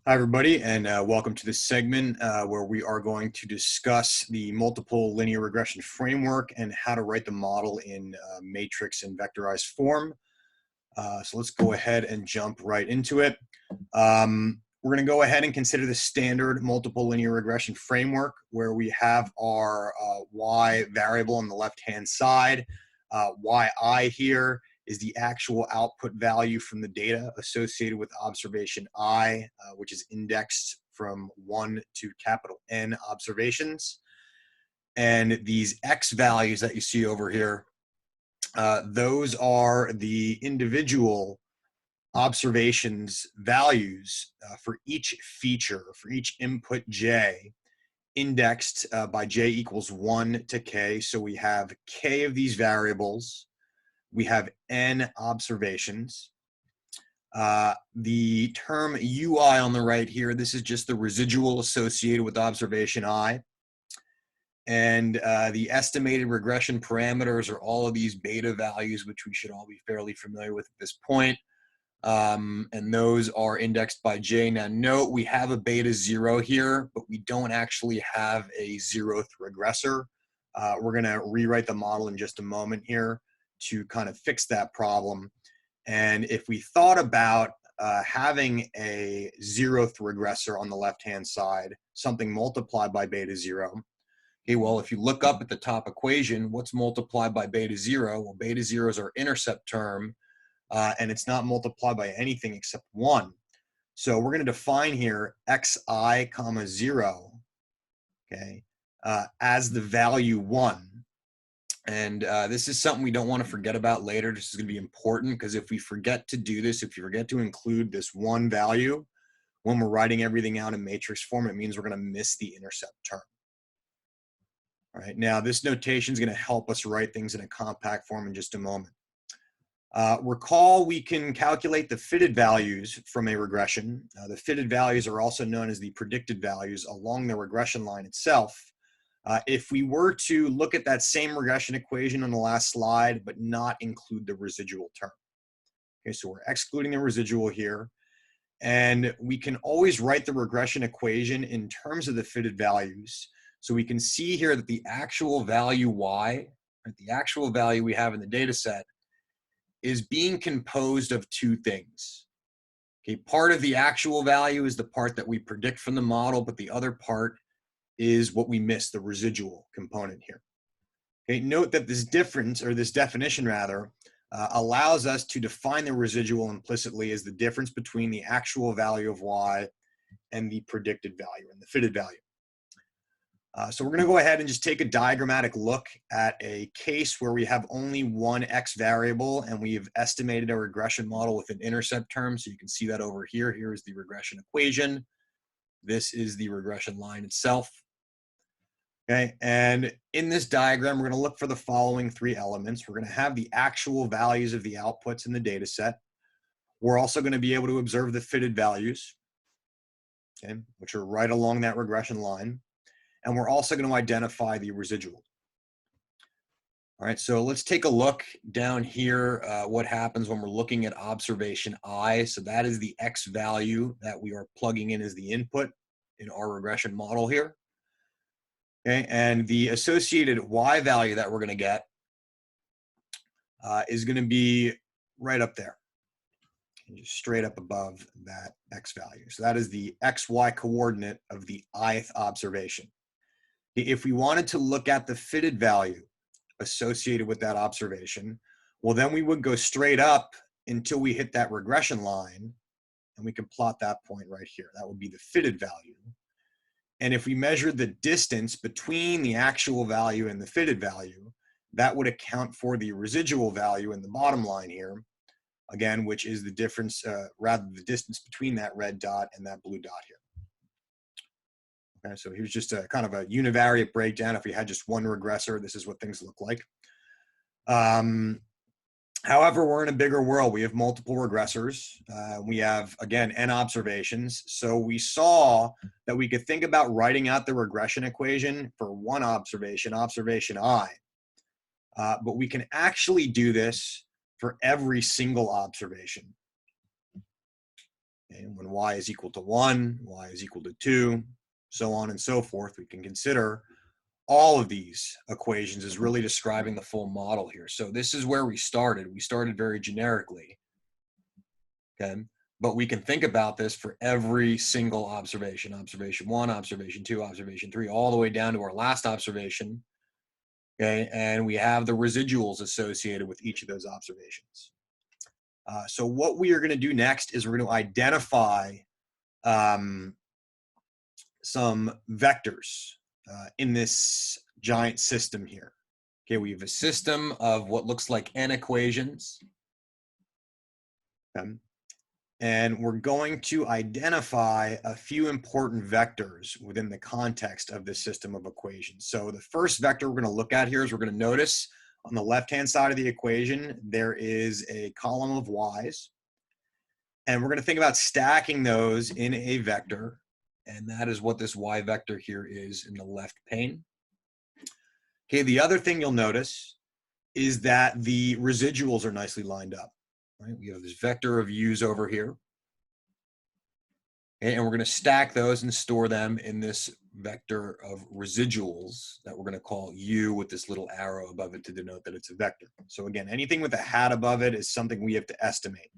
Hi, everybody, and welcome to this segment where we are going to discuss the multiple linear regression framework and how to write the model in matrix and vectorized form. So let's go ahead and jump right into it. We're going to go ahead and consider the standard multiple linear regression framework where we have our y variable on the left-hand side, yi here is the actual output value from the data associated with observation I, which is indexed from 1 to capital N observations. And these X values that you see over here, those are the individual observations values for each feature, for each input J, indexed by J equals 1 to K. So we have K of these variables. We have N observations. The term UI on the right here, this is just the residual associated with observation I. And the estimated regression parameters are all of these beta values, which we should all be fairly familiar with at this point. And those are indexed by J. Now note, we have a beta 0 here, but we don't actually have a 0th regressor. We're gonna rewrite the model in just a moment here to kind of fix that problem. And if we thought about having a 0th regressor on the left-hand side, something multiplied by beta 0, okay, well, if you look up at the top equation, what's multiplied by beta 0? Well, beta 0 is our intercept term, and it's not multiplied by anything except 1. So we're going to define here xi comma 0, okay, as the value 1. And this is something we don't want to forget about later. This is going to be important because if we forget to do this, if you forget to include this 1 value when we're writing everything out in matrix form, it means we're going to miss the intercept term. All right, now this notation is going to help us write things in a compact form in just a moment. Recall we can calculate the fitted values from a regression. The fitted values are also known as the predicted values along the regression line itself. If we were to look at that same regression equation on the last slide, but not include the residual term. Okay, so we're excluding the residual here. And we can always write the regression equation in terms of the fitted values. So we can see here that the actual value y, right, the actual value we have in the data set, is being composed of 2 things. Okay, part of the actual value is the part that we predict from the model, but the other part is what we miss, the residual component here. Okay, note that this difference, or this definition rather, allows us to define the residual implicitly as the difference between the actual value of y and the predicted value and the fitted value. So we're going to go ahead and just take a diagrammatic look at a case where we have only one x variable and we've estimated a regression model with an intercept term. So you can see that over here. Here is the regression equation. This is the regression line itself. Okay, and in this diagram, we're going to look for the following 3 elements. We're going to have the actual values of the outputs in the data set. We're also going to be able to observe the fitted values, okay, which are right along that regression line. And we're also going to identify the residual. All right, so let's take a look down here, what happens when we're looking at observation I. So that is the X value that we are plugging in as the input in our regression model here. Okay, and the associated Y value that we're going to get is going to be right up there, just straight up above that X value. So that is the XY coordinate of the ith observation. If we wanted to look at the fitted value associated with that observation, well, then we would go straight up until we hit that regression line, and we can plot that point right here. That would be the fitted value. And if we measured the distance between the actual value and the fitted value, that would account for the residual value in the bottom line here, again, which is the difference, rather the distance between that red dot and that blue dot here. Okay, so here's just a kind of a univariate breakdown. If we had just one regressor, this is what things look like. However, we're in a bigger world. We have multiple regressors. We have, again, n observations. So we saw that we could think about writing out the regression equation for one observation, observation I. But we can actually do this for every single observation. Okay, when y is equal to 1, y is equal to 2, so on and so forth, we can consider all of these equations as really describing the full model here. So this is where we started. We started very generically, okay? But we can think about this for every single observation. Observation 1, observation 2, observation 3, all the way down to our last observation, okay? And we have the residuals associated with each of those observations. So what we are going to do next is we're going to identify some vectors in this giant system here. Okay, we have a system of what looks like n equations. And we're going to identify a few important vectors within the context of this system of equations. So the first vector we're going to look at here is we're going to notice on the left-hand side of the equation, there is a column of y's. And we're going to think about stacking those in a vector. And that is what this y vector here is in the left pane. Okay, the other thing you'll notice is that the residuals are nicely lined up. Right? We have this vector of u's over here. Okay, and we're going to stack those and store them in this vector of residuals that we're going to call u with this little arrow above it to denote that it's a vector. So again, anything with a hat above it is something we have to estimate.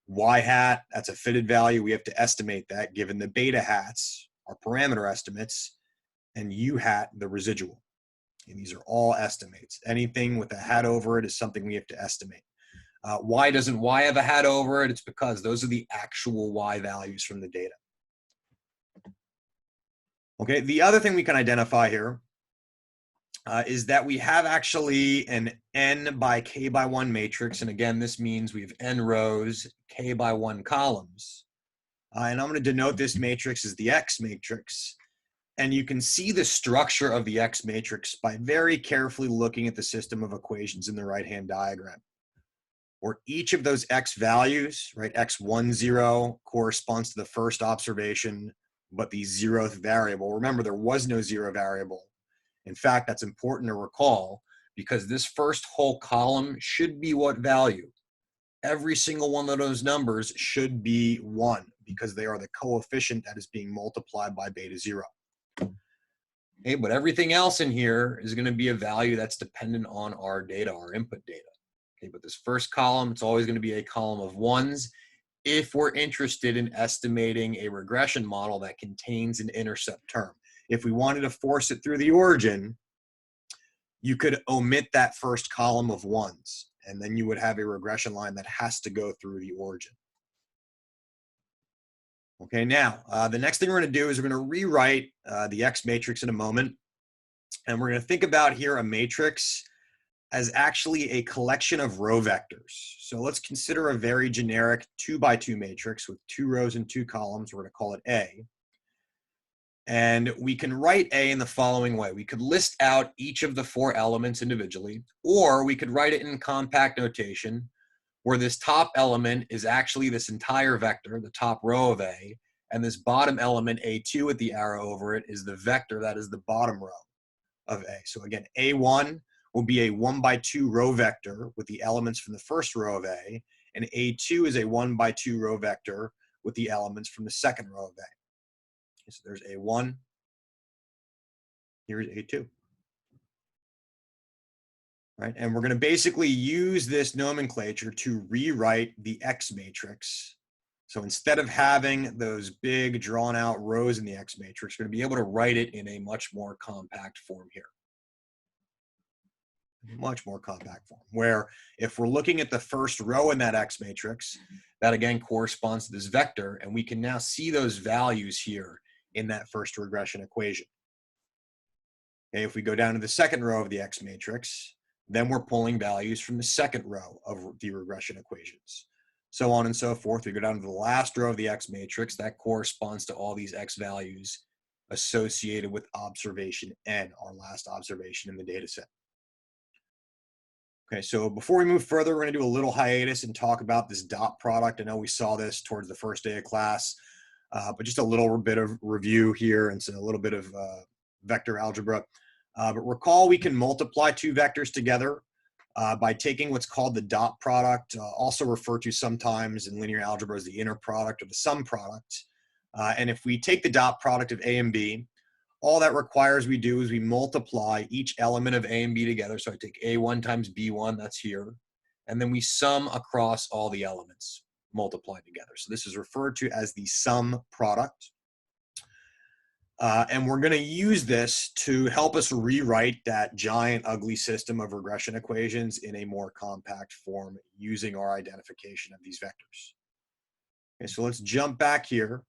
Y hat, that's a fitted value. We have to estimate that given the beta hats, our parameter estimates, and U hat, the residual. And these are all estimates. Anything with a hat over it is something we have to estimate. Why doesn't Y have a hat over it? It's because those are the actual Y values from the data. Okay, the other thing we can identify here is that we have actually an n by k by 1 matrix. And again, this means we have n rows, k by 1 columns. And I'm going to denote this matrix as the X matrix. And you can see the structure of the X matrix by very carefully looking at the system of equations in the right-hand diagram, where each of those X values, right, x10 corresponds to the first observation, but the 0th variable. Remember, there was no 0 variable. In fact, that's important to recall because this first whole column should be what value? Every single one of those numbers should be 1 because they are the coefficient that is being multiplied by beta 0. Okay, but everything else in here is going to be a value that's dependent on our data, our input data. Okay, but this first column, it's always going to be a column of 1s if we're interested in estimating a regression model that contains an intercept term. If we wanted to force it through the origin, you could omit that first column of 1s, and then you would have a regression line that has to go through the origin. Okay, now, the next thing we're going to do is we're going to rewrite the X matrix in a moment, and we're going to think about here a matrix as actually a collection of row vectors. So let's consider a very generic 2 by 2 matrix with 2 rows and 2 columns. We're going to call it A. And we can write A in the following way. We could list out each of the 4 elements individually, or we could write it in compact notation where this top element is actually this entire vector, the top row of A, and this bottom element, A2 with the arrow over it, is the vector that is the bottom row of A. So again, A1 will be a 1 by 2 row vector with the elements from the first row of A, and A2 is a 1 by 2 row vector with the elements from the second row of A. So there's A1, here's A2. Right? And we're going to basically use this nomenclature to rewrite the X matrix. So instead of having those big drawn out rows in the X matrix, we're going to be able to write it in a much more compact form here. Much more compact form, where if we're looking at the first row in that X matrix, that again corresponds to this vector, and we can now see those values here in that first regression equation. Okay, if we go down to the second row of the X matrix, then we're pulling values from the second row of the regression equations. So on and so forth. We go down to the last row of the X matrix, that corresponds to all these X values associated with observation N, our last observation in the data set. Okay, so before we move further, we're going to do a little hiatus and talk about this dot product. I know we saw this towards the first day of class, but just a little bit of review here and so a little bit of vector algebra. But recall we can multiply 2 vectors together by taking what's called the dot product, also referred to sometimes in linear algebra as the inner product or the sum product. And if we take the dot product of A and B, all that requires we do is we multiply each element of A and B together. So I take A1 times B1, that's here, and then we sum across all the elements multiplied together. So this is referred to as the sum product. And we're going to use this to help us rewrite that giant ugly system of regression equations in a more compact form using our identification of these vectors. Okay, so let's jump back here,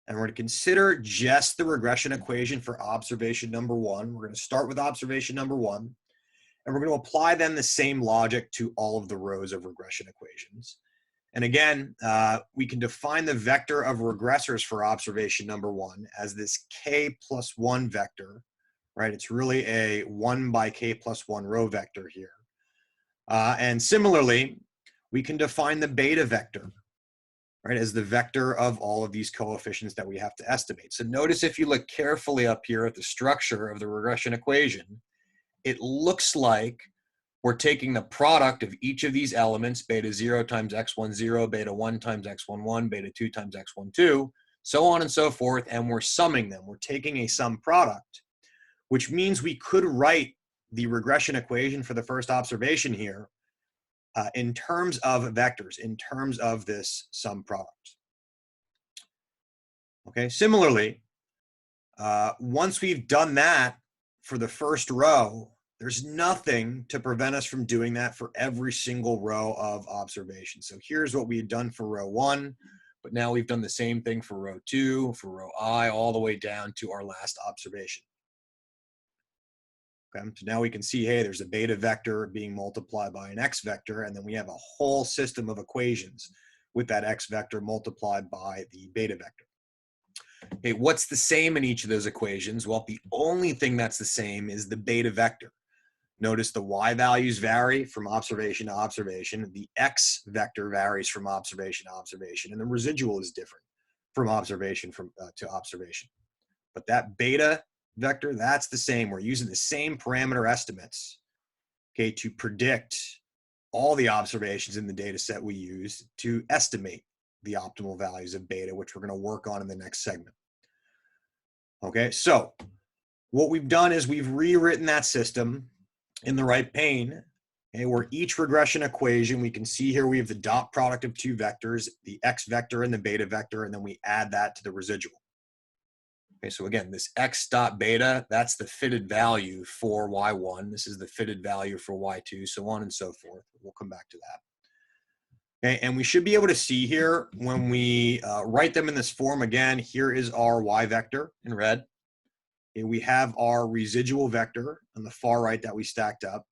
and we're going to consider just the regression equation for observation number 1. We're going to start with observation number 1, and we're going to apply then the same logic to all of the rows of regression equations. And again, we can define the vector of regressors for observation number 1 as this k plus 1 vector, right? It's really a 1 by k plus 1 row vector here. And similarly, we can define the beta vector, right, as the vector of all of these coefficients that we have to estimate. So notice if you look carefully up here at the structure of the regression equation, it looks like we're taking the product of each of these elements, beta 0 times x1 0, beta 1 times x1 1, beta 2 times x1 2, so on and so forth, and we're summing them. We're taking a sum product, which means we could write the regression equation for the first observation here in terms of vectors, in terms of this sum product. Okay, similarly, once we've done that for the first row, there's nothing to prevent us from doing that for every single row of observation. So here's what we had done for row 1, but now we've done the same thing for row 2, for row I, all the way down to our last observation. Okay, so now we can see, hey, there's a beta vector being multiplied by an x vector, and then we have a whole system of equations with that x vector multiplied by the beta vector. Okay, what's the same in each of those equations? Well, the only thing that's the same is the beta vector. Notice the y values vary from observation to observation. The x vector varies from observation to observation, and the residual is different from observation to observation. But that beta vector, that's the same. We're using the same parameter estimates, okay, to predict all the observations in the data set we use to estimate the optimal values of beta, which we're going to work on in the next segment. Okay, so what we've done is we've rewritten that system in the right pane, okay, where each regression equation, we can see here we have the dot product of two vectors, the x vector and the beta vector, and then we add that to the residual. Okay, so again, this x dot beta, that's the fitted value for y1. This is the fitted value for y2, so on and so forth. We'll come back to that. Okay, and we should be able to see here when we write them in this form, again, here is our y vector in red. Okay, we have our residual vector on the far right that we stacked up.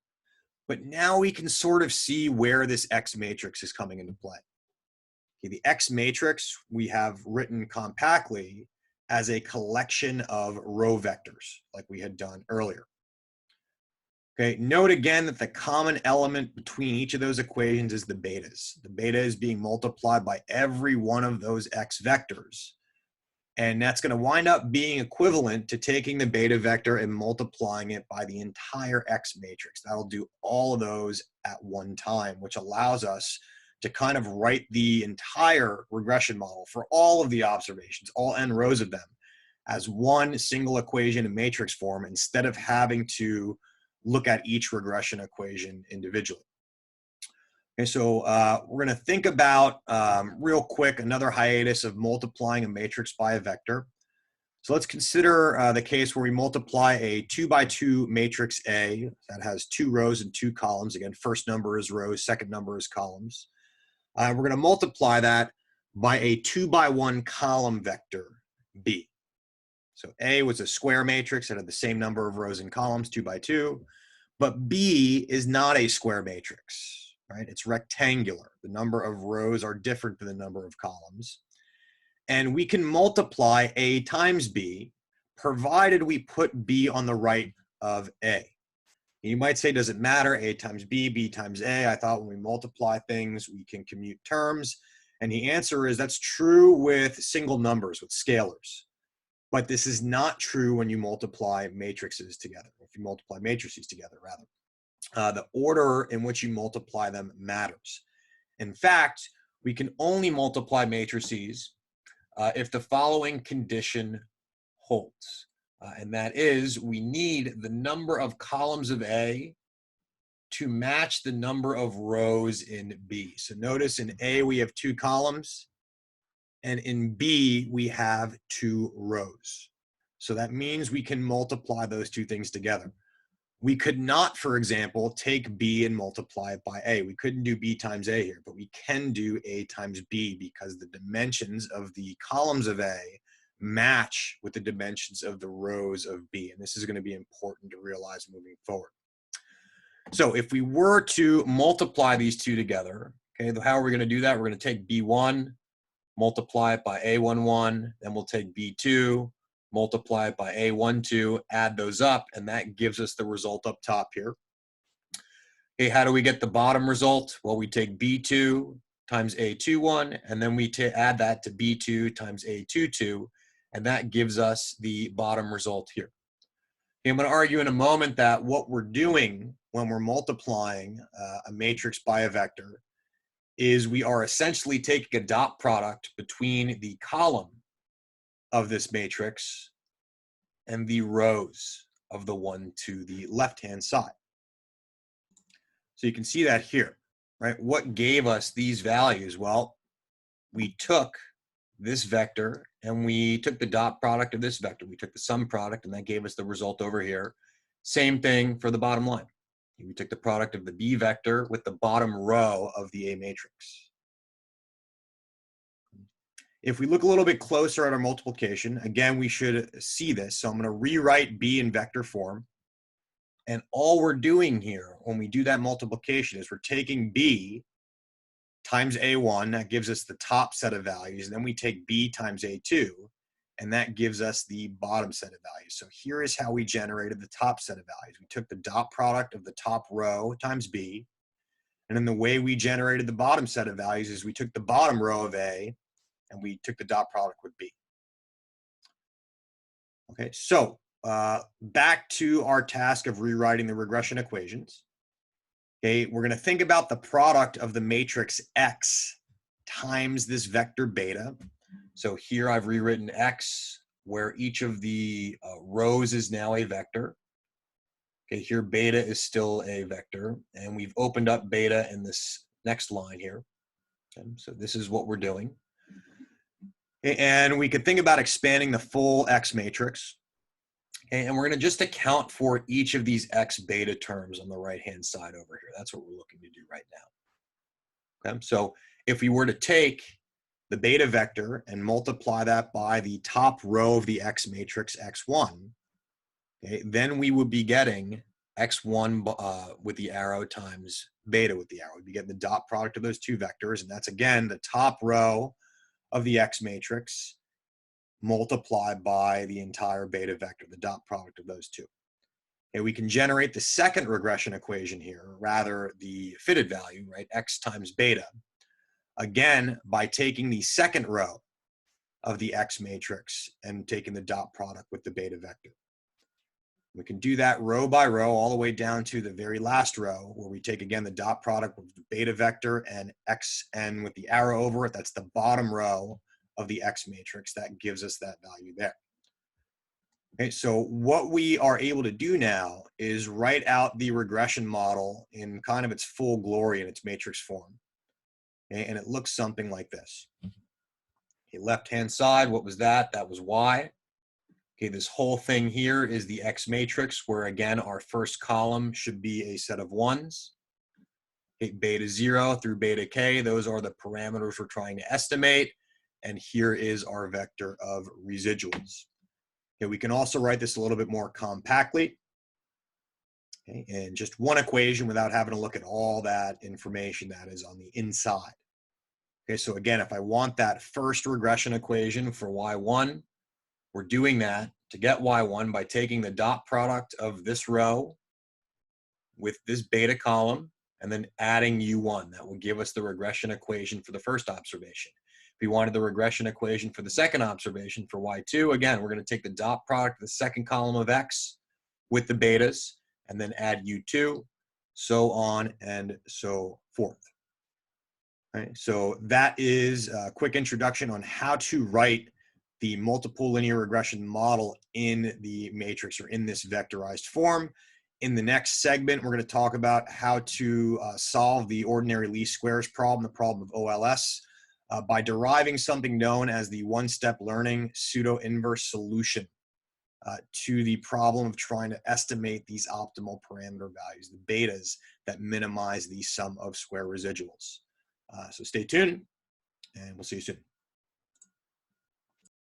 But now we can sort of see where this X matrix is coming into play. Okay, the X matrix we have written compactly as a collection of row vectors, like we had done earlier. Okay, note again that the common element between each of those equations is the betas. The beta is being multiplied by every one of those X vectors. And that's going to wind up being equivalent to taking the beta vector and multiplying it by the entire X matrix. That'll do all of those at one time, which allows us to kind of write the entire regression model for all of the observations, all n rows of them, as one single equation in matrix form instead of having to look at each regression equation individually. Okay, so we're going to think about, real quick, another hiatus of multiplying a matrix by a vector. So let's consider the case where we multiply a 2 by 2 matrix A that has 2 rows and 2 columns. Again, first number is rows, second number is columns. We're going to multiply that by a 2 by 1 column vector B. So A was a square matrix that had the same number of rows and columns, 2 by 2, but B is not a square matrix. Right? It's rectangular. The number of rows are different than the number of columns. And we can multiply A times B, provided we put B on the right of A. You might say, does it matter? A times B, B times A. I thought when we multiply things, we can commute terms. And the answer is that's true with single numbers, with scalars. But this is not true when you multiply matrices together, if you multiply matrices together, rather. the order in which you multiply them matters. In fact, we can only multiply matrices if the following condition holds. And that is, we need the number of columns of A to match the number of rows in B. So notice in A, we have 2 columns, and in B, we have 2 rows. So that means we can multiply those 2 things together. We could not, for example, take B and multiply it by A. We couldn't do B times A here, but we can do A times B because the dimensions of the columns of A match with the dimensions of the rows of B. And this is going to be important to realize moving forward. So if we were to multiply these 2 together, okay, how are we going to do that? We're going to take B1, multiply it by A11, then we'll take B2, multiply it by A12, add those up, and that gives us the result up top here. Okay, how do we get the bottom result? Well, we take B2 times A21, and then we add that to B2 times A22, and that gives us the bottom result here. Okay, I'm going to argue in a moment that what we're doing when we're multiplying a matrix by a vector is we are essentially taking a dot product between the column of this matrix and the rows of the one to the left-hand side. So you can see that here, right? What gave us these values? Well, we took this vector and we took the dot product of this vector. We took the sum product and that gave us the result over here. Same thing for the bottom line. We took the product of the B vector with the bottom row of the A matrix. If we look a little bit closer at our multiplication, again, we should see this. So I'm going to rewrite B in vector form. And all we're doing here when we do that multiplication is we're taking B times A1, that gives us the top set of values, and then we take B times A2, and that gives us the bottom set of values. So here is how we generated the top set of values. We took the dot product of the top row times B, and then the way we generated the bottom set of values is we took the bottom row of A, and we took the dot product with B. Okay, so back to our task of rewriting the regression equations. Okay, we're going to think about the product of the matrix X times this vector beta. So here I've rewritten X, where each of the rows is now a vector. Okay, here beta is still a vector, and we've opened up beta in this next line here. Okay, so this is what we're doing. Okay, and we could think about expanding the full X matrix. Okay, and we're going to just account for each of these X beta terms on the right-hand side over here. That's what we're looking to do right now. Okay, so if we were to take the beta vector and multiply that by the top row of the X matrix X1, okay, then we would be getting X1 with the arrow times beta with the arrow. We'd be getting the dot product of those 2 vectors, and that's, again, the top row of the X matrix multiplied by the entire beta vector, the dot product of those 2. Okay, we can generate the second regression equation here, or rather the fitted value, right, X times beta, again, by taking the second row of the X matrix and taking the dot product with the beta vector. We can do that row by row all the way down to the very last row where we take, again, the dot product with the beta vector and Xn with the arrow over it. That's the bottom row of the X matrix. That gives us that value there. Okay, so what we are able to do now is write out the regression model in kind of its full glory in its matrix form. Okay, and it looks something like this. Okay, left-hand side, what was that? That was Y. Okay, this whole thing here is the X matrix, where again, our first column should be a set of 1s. Okay, beta 0 through beta k, those are the parameters we're trying to estimate. And here is our vector of residuals. Okay, we can also write this a little bit more compactly, okay, in just one equation without having to look at all that information that is on the inside. Okay, so again, if I want that first regression equation for y1, we're doing that to get y1 by taking the dot product of this row with this beta column and then adding u1. That will give us the regression equation for the first observation. If we wanted the regression equation for the second observation for y2, again, we're going to take the dot product of the second column of X with the betas and then add u2. so on and so forth. Right? So that is a quick introduction on how to write the multiple linear regression model in the matrix or in this vectorized form. In the next segment, we're going to talk about how to solve the ordinary least squares problem, the problem of OLS, by deriving something known as the one-step learning pseudo-inverse solution to the problem of trying to estimate these optimal parameter values, the betas that minimize the sum of square residuals. So stay tuned, and we'll see you soon.